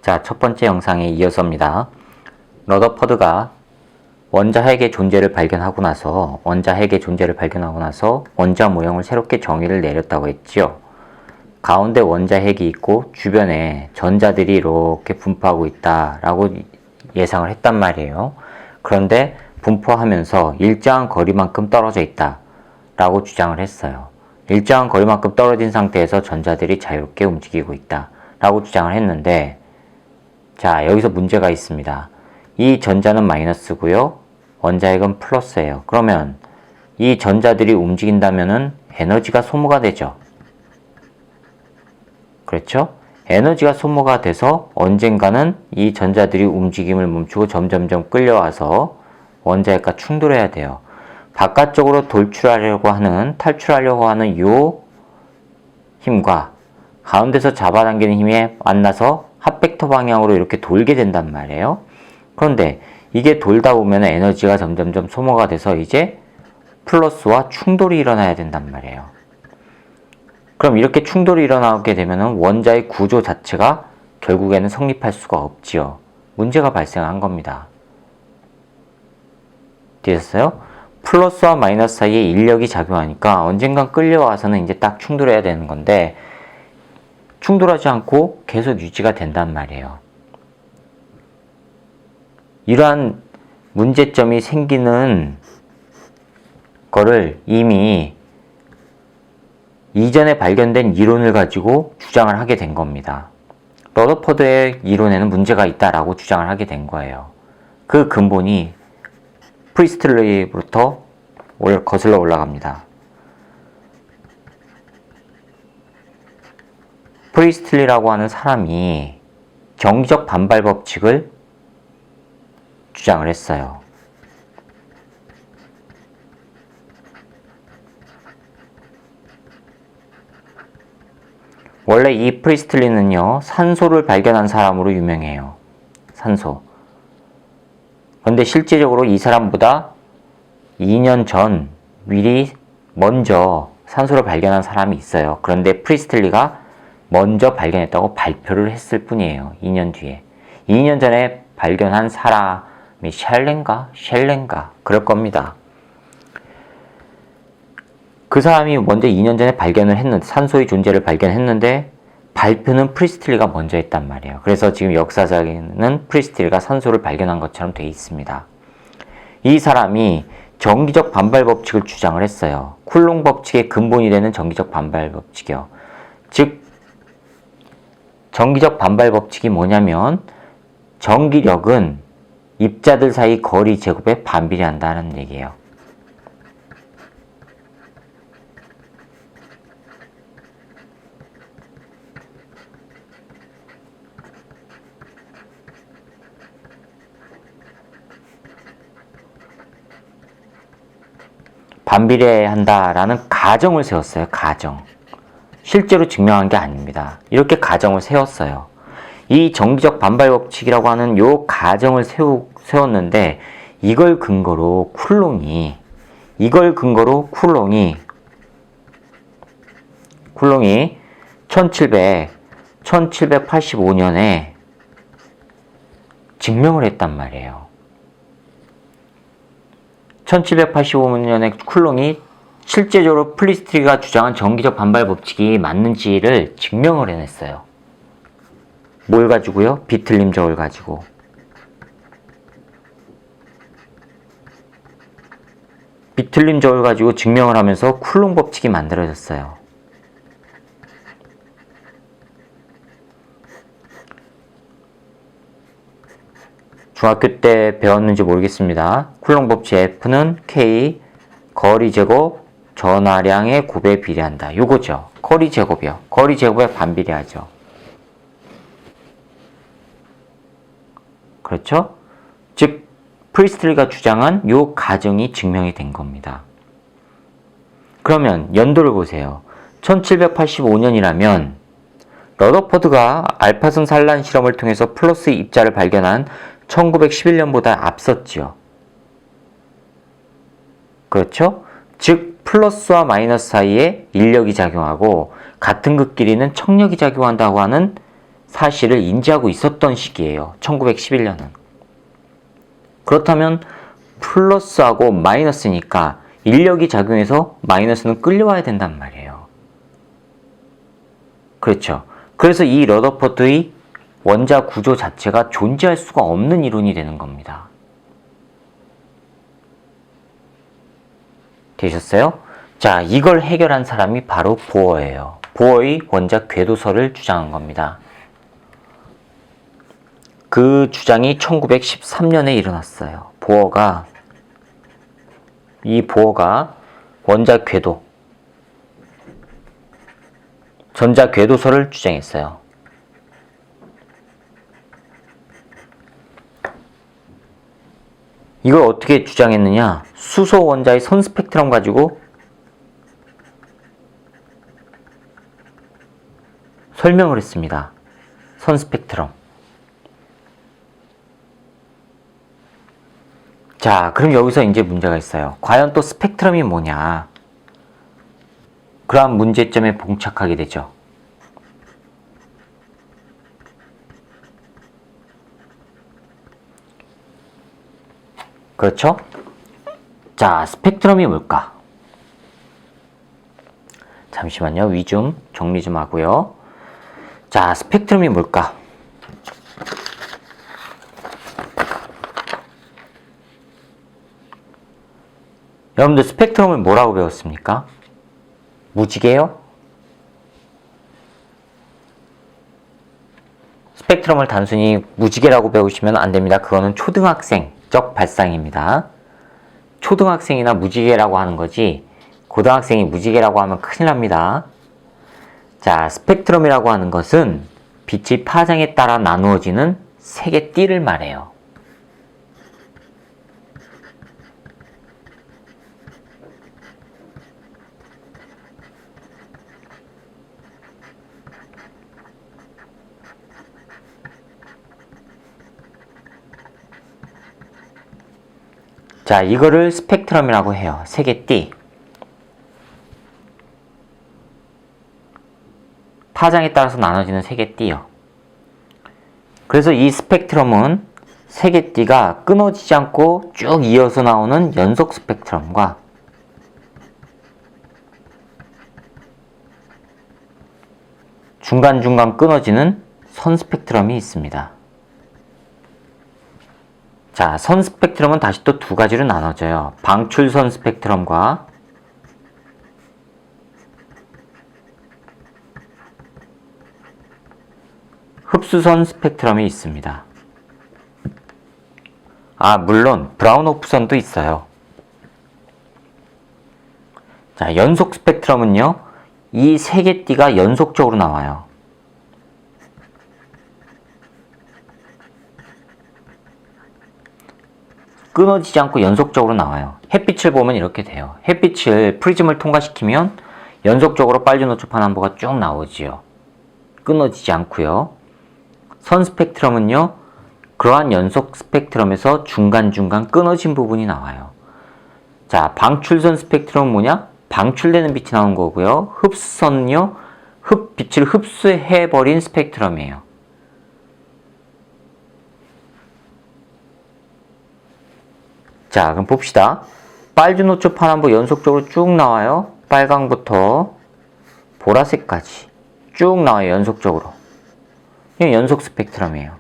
자, 첫 번째 영상에 이어서입니다. 러더퍼드가 원자핵의 존재를 발견하고 나서 원자 모형을 새롭게 정의를 내렸다고 했지요. 가운데 원자핵이 있고 주변에 전자들이 이렇게 분포하고 있다라고 예상을 했단 말이에요. 그런데 분포하면서 일정한 거리만큼 떨어져 있다라고 주장을 했어요. 일정한 거리만큼 떨어진 상태에서 전자들이 자유롭게 움직이고 있다라고 주장을 했는데, 자, 여기서 문제가 있습니다. 이 전자는 마이너스고요, 원자핵은 플러스예요. 그러면 이 전자들이 움직인다면은 에너지가 소모가 되죠. 그렇죠? 에너지가 소모가 돼서 언젠가는 이 전자들이 움직임을 멈추고 점점점 끌려와서 원자핵과 충돌해야 돼요. 바깥쪽으로 탈출하려고 하는 요 힘과 가운데서 잡아당기는 힘에 만나서 핫벡터 방향으로 이렇게 돌게 된단 말이에요. 그런데 이게 돌다 보면 에너지가 점점점 소모가 돼서 이제 플러스와 충돌이 일어나야 된단 말이에요. 그럼 이렇게 충돌이 일어나게 되면 원자의 구조 자체가 결국에는 성립할 수가 없지요. 문제가 발생한 겁니다. 되셨어요? 플러스와 마이너스 사이에 인력이 작용하니까 언젠간 끌려와서는 이제 딱 충돌해야 되는 건데, 충돌하지 않고 계속 유지가 된단 말이에요. 이러한 문제점이 생기는 거를 이미 이전에 발견된 이론을 가지고 주장을 하게 된 겁니다. 러더퍼드의 이론에는 문제가 있다라고 주장을 하게 된 거예요. 그 근본이 프리스틀리부터 거슬러 올라갑니다. 프리스틀리라고 하는 사람이 정기적 반발 법칙을 주장을 했어요. 원래 이 프리스틀리는요, 산소를 발견한 사람으로 유명해요. 산소. 그런데 실제적으로 이 사람보다 2년 전 미리 먼저 산소를 발견한 사람이 있어요. 그런데 프리스틀리가 먼저 발견했다고 발표를 했을 뿐이에요. 2년 뒤에. 2년 전에 발견한 사람이 셸렌가 그럴 겁니다. 그 사람이 먼저 2년 전에 산소의 존재를 발견했는데 발표는 프리스틀리가 먼저 했단 말이에요. 그래서 지금 역사적에는 프리스틀리가 산소를 발견한 것처럼 되어 있습니다. 이 사람이 정기적 반발 법칙을 주장을 했어요. 쿨롱 법칙의 근본이 되는 정기적 반발 법칙이요. 즉, 정기적 반발 법칙이 뭐냐면 전기력은 입자들 사이 거리 제곱에 반비례한다는 얘기예요. 반비례한다라는 가정을 세웠어요. 가정. 실제로 증명한 게 아닙니다. 이렇게 가정을 세웠어요. 이 정기적 반발 법칙이라고 하는 요 가정을 세웠는데, 이걸 근거로 쿨롱이 1785년에 증명을 했단 말이에요. 1785년에 쿨롱이 실제적으로 프리스틀리가 주장한 정기적 반발 법칙이 맞는지를 증명을 해냈어요. 뭘 가지고요? 비틀림 저울 가지고. 비틀림 저울 가지고 증명을 하면서 쿨롱 법칙이 만들어졌어요. 중학교 때 배웠는지 모르겠습니다. 쿨롱 법칙 F는 K 거리 제곱 전하량의 곱에 비례한다. 요거죠. 거리 제곱이요. 거리 제곱에 반비례하죠. 그렇죠? 즉, 프리스틀리가 주장한 요 가정이 증명이 된 겁니다. 그러면 연도를 보세요. 1785년이라면 러더퍼드가 알파선 산란 실험을 통해서 플러스 입자를 발견한 1911년보다 앞섰지요. 그렇죠? 즉, 플러스와 마이너스 사이에 인력이 작용하고 같은 극끼리는 청력이 작용한다고 하는 사실을 인지하고 있었던 시기예요. 1911년은. 그렇다면 플러스하고 마이너스니까 인력이 작용해서 마이너스는 끌려와야 된단 말이에요. 그렇죠. 그래서 이 러더포트의 원자 구조 자체가 존재할 수가 없는 이론이 되는 겁니다. 되셨어요? 자, 이걸 해결한 사람이 바로 보어예요. 보어의 원자 궤도설을 주장한 겁니다. 그 주장이 1913년에 일어났어요. 이 보어가 원자 궤도, 전자 궤도설을 주장했어요. 이걸 어떻게 주장했느냐? 수소 원자의 선 스펙트럼 가지고 설명을 했습니다. 선 스펙트럼. 자, 그럼 여기서 이제 문제가 있어요. 과연 또 스펙트럼이 뭐냐? 그러한 문제점에 봉착하게 되죠. 그렇죠? 자, 스펙트럼이 뭘까? 잠시만요. 위 좀 정리 좀 하고요. 자, 스펙트럼이 뭘까? 여러분들 스펙트럼을 뭐라고 배웠습니까? 무지개요? 스펙트럼을 단순히 무지개라고 배우시면 안 됩니다. 그거는 초등학생적 발상입니다. 초등학생이나 무지개라고 하는 거지 고등학생이 무지개라고 하면 큰일 납니다. 자, 스펙트럼이라고 하는 것은 빛의 파장에 따라 나누어지는 색의 띠를 말해요. 자, 이거를 스펙트럼이라고 해요. 색의 띠. 파장에 따라서 나눠지는 색의 띠요. 그래서 이 스펙트럼은 색의 띠가 끊어지지 않고 쭉 이어서 나오는 연속 스펙트럼과 중간중간 끊어지는 선 스펙트럼이 있습니다. 자, 선 스펙트럼은 다시 또 두 가지로 나눠져요. 방출선 스펙트럼과 흡수선 스펙트럼이 있습니다. 아, 물론 브라운호프선도 있어요. 자, 연속 스펙트럼은요, 이 세 개 띠가 연속적으로 나와요. 끊어지지 않고 연속적으로 나와요. 햇빛을 보면 이렇게 돼요. 햇빛을 프리즘을 통과시키면 연속적으로 빨주노초 파남보가 쭉 나오지요. 끊어지지 않고요. 선 스펙트럼은요, 그러한 연속 스펙트럼에서 중간중간 끊어진 부분이 나와요. 자, 방출선 스펙트럼은 뭐냐? 방출되는 빛이 나오는 거고요. 흡수선은요, 빛을 흡수해버린 스펙트럼이에요. 자, 그럼 봅시다. 빨주노초 파남보 연속적으로 쭉 나와요. 빨강부터 보라색까지 쭉 나와요. 연속적으로. 이게 연속 스펙트럼이에요.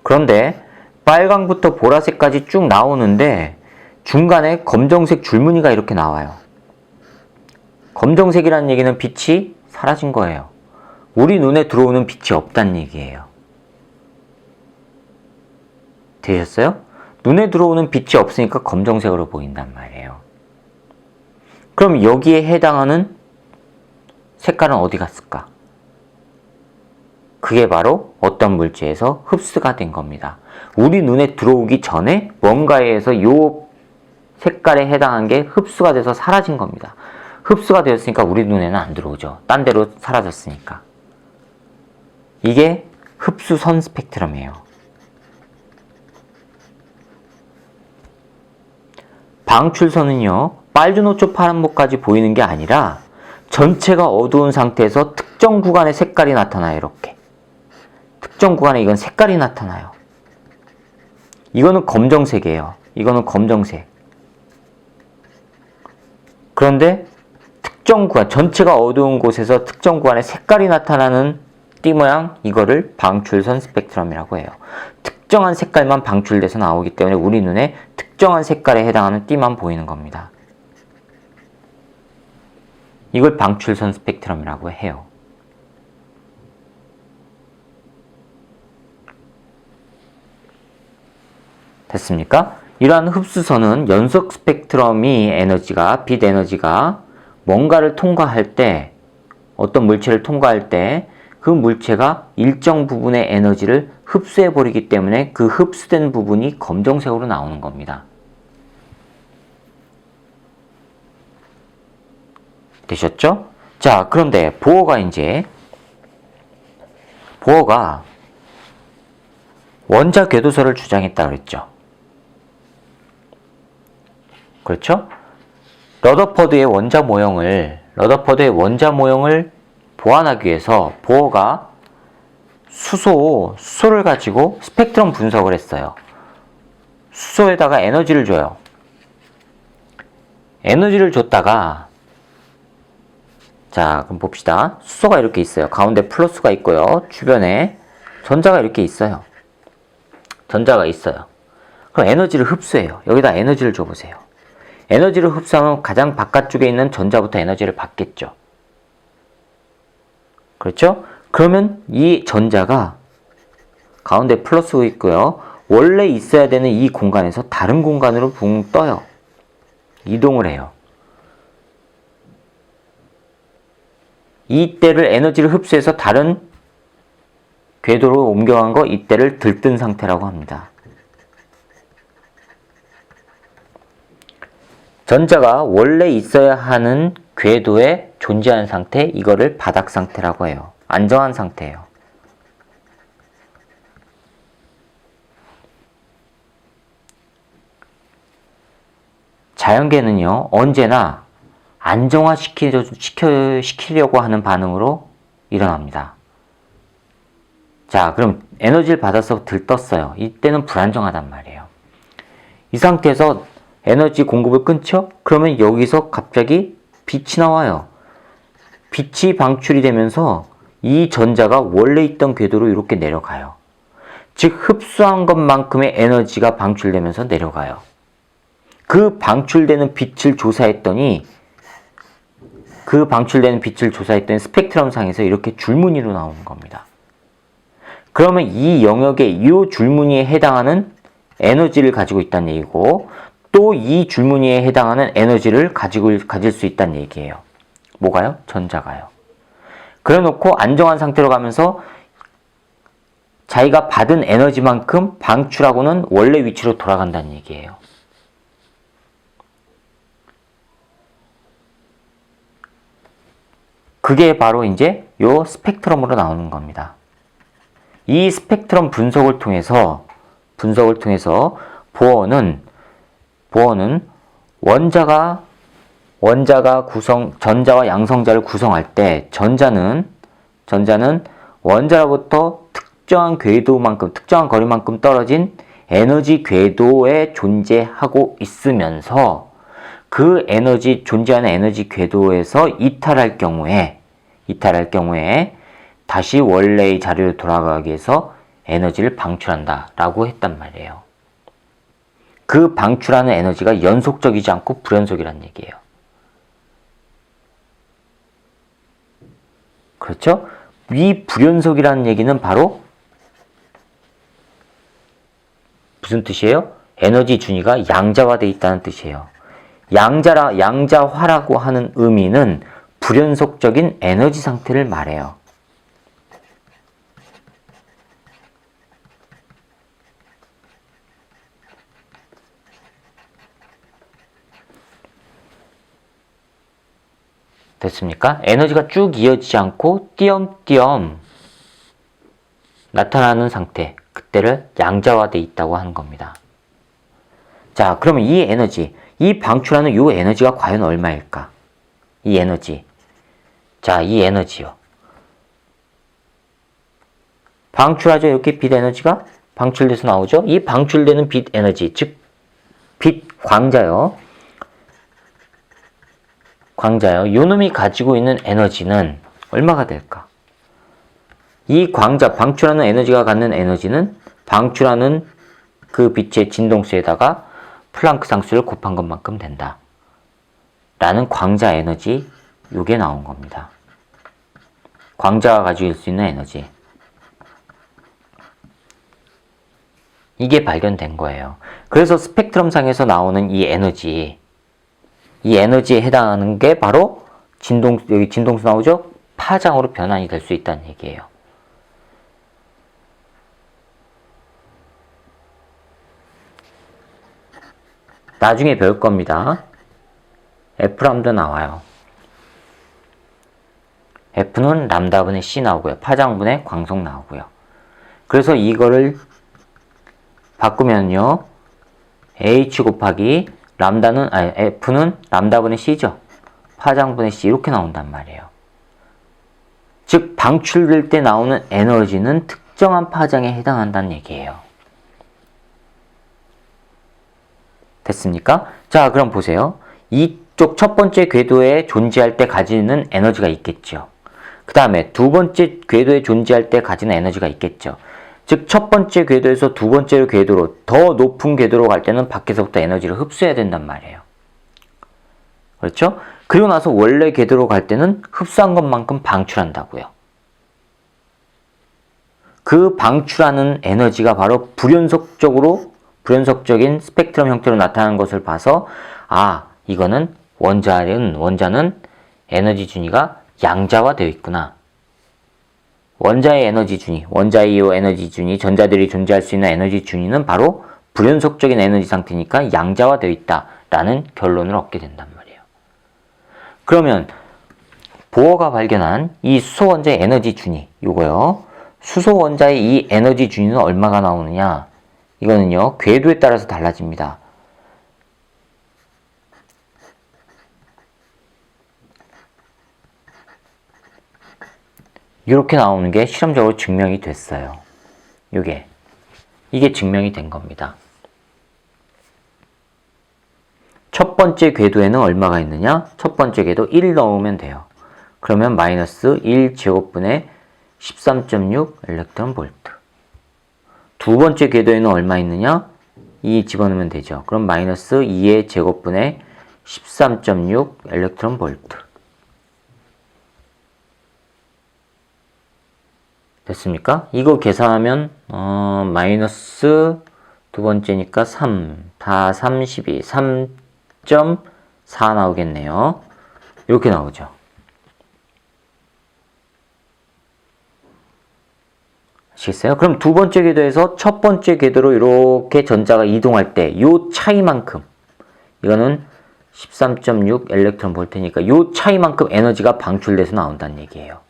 그런데 빨강부터 보라색까지 쭉 나오는데 중간에 검정색 줄무늬가 이렇게 나와요. 검정색이라는 얘기는 빛이 사라진 거예요. 우리 눈에 들어오는 빛이 없다는 얘기예요. 되셨어요? 눈에 들어오는 빛이 없으니까 검정색으로 보인단 말이에요. 그럼 여기에 해당하는 색깔은 어디 갔을까? 그게 바로 어떤 물질에서 흡수가 된 겁니다. 우리 눈에 들어오기 전에 뭔가에 의해서 이 색깔에 해당한 게 흡수가 돼서 사라진 겁니다. 흡수가 되었으니까 우리 눈에는 안 들어오죠. 딴 데로 사라졌으니까. 이게 흡수선 스펙트럼이에요. 방출선은요, 빨주노초 파란보까지 보이는 게 아니라 전체가 어두운 상태에서 특정 구간의 색깔이 나타나요. 이렇게. 특정 구간에 이건 색깔이 나타나요. 이거는 검정색이에요. 이거는 검정색. 그런데 특정 구간, 전체가 어두운 곳에서 특정 구간에 색깔이 나타나는 띠 모양, 이거를 방출선 스펙트럼이라고 해요. 특정한 색깔만 방출돼서 나오기 때문에 우리 눈에 특정한 색깔에 해당하는 띠만 보이는 겁니다. 이걸 방출선 스펙트럼이라고 해요. 됐습니까? 이러한 흡수선은 연속 스펙트럼이 에너지가, 빛 에너지가 뭔가를 통과할 때, 어떤 물체를 통과할 때 그 물체가 일정 부분의 에너지를 흡수해버리기 때문에 그 흡수된 부분이 검정색으로 나오는 겁니다. 되셨죠? 자, 그런데 보어가 원자 궤도설을 주장했다 그랬죠. 그렇죠? 러더퍼드의 원자 모형을 보완하기 위해서 보어가 수소를 가지고 스펙트럼 분석을 했어요. 수소에다가 에너지를 줘요. 에너지를 줬다가, 자, 그럼 봅시다. 수소가 이렇게 있어요. 가운데 플러스가 있고요. 주변에 전자가 이렇게 있어요. 그럼 에너지를 흡수해요. 여기다 에너지를 줘보세요. 에너지를 흡수하면 가장 바깥쪽에 있는 전자부터 에너지를 받겠죠. 그렇죠? 그러면 이 전자가 가운데 플러스가 있고요. 원래 있어야 되는 이 공간에서 다른 공간으로 붕 떠요. 이동을 해요. 이때를 에너지를 흡수해서 다른 궤도로 옮겨간 거, 이때를 들뜬 상태라고 합니다. 전자가 원래 있어야 하는 궤도에 존재하는 상태, 이거를 바닥 상태라고 해요. 안정한 상태예요. 자연계는요, 언제나 안정화시키려고 하는 반응으로 일어납니다. 자, 그럼 에너지를 받아서 들떴어요. 이때는 불안정하단 말이에요. 이 상태에서 에너지 공급을 끊죠? 그러면 여기서 갑자기 빛이 나와요. 빛이 방출이 되면서 이 전자가 원래 있던 궤도로 이렇게 내려가요. 즉 흡수한 것만큼의 에너지가 방출되면서 내려가요. 그 방출되는 빛을 조사했더니 스펙트럼 상에서 이렇게 줄무늬로 나오는 겁니다. 그러면 이 영역에 이 줄무늬에 해당하는 에너지를 가지고 있다는 얘기고, 또 이 줄무늬에 해당하는 에너지를 가질 수 있다는 얘기예요. 뭐가요? 전자가요. 그래 놓고 안정한 상태로 가면서 자기가 받은 에너지만큼 방출하고는 원래 위치로 돌아간다는 얘기예요. 그게 바로 이제 요 스펙트럼으로 나오는 겁니다. 이 스펙트럼 분석을 통해서 보어는 전자와 양성자를 구성할 때 전자는 원자로부터 특정한 거리만큼 떨어진 에너지 궤도에 존재하고 있으면서 그 존재하는 에너지 궤도에서 이탈할 경우에 다시 원래의 자리로 돌아가기 위해서 에너지를 방출한다 라고 했단 말이에요. 그 방출하는 에너지가 연속적이지 않고 불연속이라는 얘기예요. 그렇죠? 이 불연속이라는 얘기는 바로 무슨 뜻이에요? 에너지 준위가 양자화되어 있다는 뜻이에요. 양자화라고 하는 의미는 불연속적인 에너지 상태를 말해요. 됐습니까? 에너지가 쭉 이어지지 않고 띄엄띄엄 나타나는 상태, 그때를 양자화되어 있다고 하는 겁니다. 자, 그러면 이 방출하는 이 에너지가 과연 얼마일까? 이 에너지. 자, 이 에너지요. 방출하죠. 이렇게 빛 에너지가 방출돼서 나오죠. 이 방출되는 빛 에너지, 즉 빛 광자요. 광자요. 요놈이 가지고 있는 에너지는 얼마가 될까? 이 광자, 방출하는 에너지가 갖는 에너지는 방출하는 그 빛의 진동수에다가 플랑크 상수를 곱한 것만큼 된다. 라는 광자 에너지, 요게 나온 겁니다. 광자가 가지고 있을 수 있는 에너지. 이게 발견된 거예요. 그래서 스펙트럼상에서 나오는 이 에너지에 해당하는 게 바로 여기 진동수 나오죠? 파장으로 변환이 될 수 있다는 얘기예요. 나중에 배울 겁니다. F람도 나와요. F는 람다분의 C 나오고요. 파장분의 광속 나오고요. 그래서 이거를 바꾸면요. H 곱하기 F는 람다분의 C죠. 파장분의 C 이렇게 나온단 말이에요. 즉 방출될 때 나오는 에너지는 특정한 파장에 해당한다는 얘기예요. 됐습니까? 자, 그럼 보세요. 이쪽 첫 번째 궤도에 존재할 때 가지는 에너지가 있겠죠. 그 다음에 두 번째 궤도에 존재할 때 가지는 에너지가 있겠죠. 즉 첫 번째 궤도에서 두 번째 궤도로 더 높은 궤도로 갈 때는 밖에서부터 에너지를 흡수해야 된단 말이에요. 그렇죠? 그리고 나서 원래 궤도로 갈 때는 흡수한 것만큼 방출한다고요. 그 방출하는 에너지가 바로 불연속적인 스펙트럼 형태로 나타나는 것을 봐서 이거는 원자는 에너지 준위가 양자화되어 있구나. 원자의 에너지 준위, 원자의 에너지 준위, 전자들이 존재할 수 있는 에너지 준위는 바로 불연속적인 에너지 상태니까 양자화되어 있다라는 결론을 얻게 된단 말이에요. 그러면 보어가 발견한 이 수소 원자의 에너지 준위, 요거요. 수소 원자의 이 에너지 준위는 얼마가 나오느냐? 이거는요, 궤도에 따라서 달라집니다. 이렇게 나오는 게 실험적으로 증명이 됐어요. 이게 증명이 된 겁니다. 첫 번째 궤도에는 얼마가 있느냐? 첫 번째 궤도 1 넣으면 돼요. 그러면 마이너스 1제곱분의 13.6 일렉트론 볼트. 두 번째 궤도에는 얼마 있느냐? 2 집어넣으면 되죠. 그럼 마이너스 2의 제곱분의 13.6 일렉트론 볼트. 됐습니까? 이거 계산하면 마이너스 두 번째니까 3, 다 32, 3.4 나오겠네요. 이렇게 나오죠. 아시겠어요? 그럼 두 번째 궤도에서 첫 번째 궤도로 이렇게 전자가 이동할 때 이 차이만큼, 이거는 13.6 일렉트론 볼트니까 이 차이만큼 에너지가 방출돼서 나온다는 얘기예요.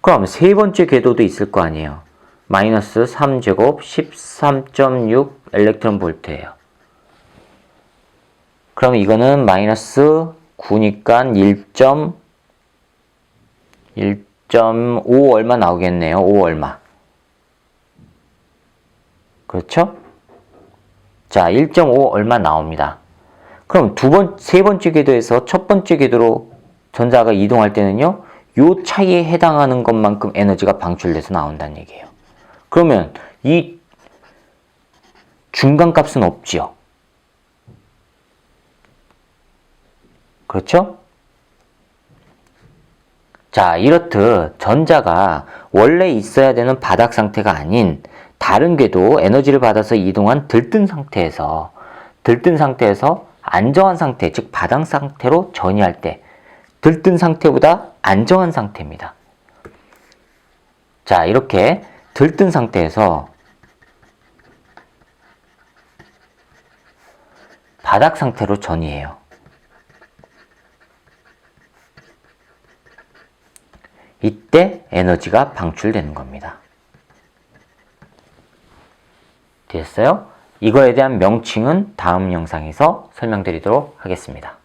그럼 세 번째 궤도도 있을 거 아니에요. 마이너스 3제곱 13.6 일렉트론 볼트예요. 그럼 이거는 마이너스 9니까 1.5 얼마 나오겠네요. 5 얼마. 그렇죠? 자, 1.5 얼마 나옵니다. 그럼 세 번째 궤도에서 첫 번째 궤도로 전자가 이동할 때는요, 요 차이에 해당하는 것만큼 에너지가 방출돼서 나온다는 얘기예요. 그러면 이 중간값은 없지요. 그렇죠? 자, 이렇듯 전자가 원래 있어야 되는 바닥 상태가 아닌 다른 궤도 에너지를 받아서 이동한 들뜬 상태에서 안정한 상태, 즉 바닥 상태로 전이할 때 들뜬 상태보다 안정한 상태입니다. 자, 이렇게 들뜬 상태에서 바닥 상태로 전이해요. 이때 에너지가 방출되는 겁니다. 됐어요? 이거에 대한 명칭은 다음 영상에서 설명드리도록 하겠습니다.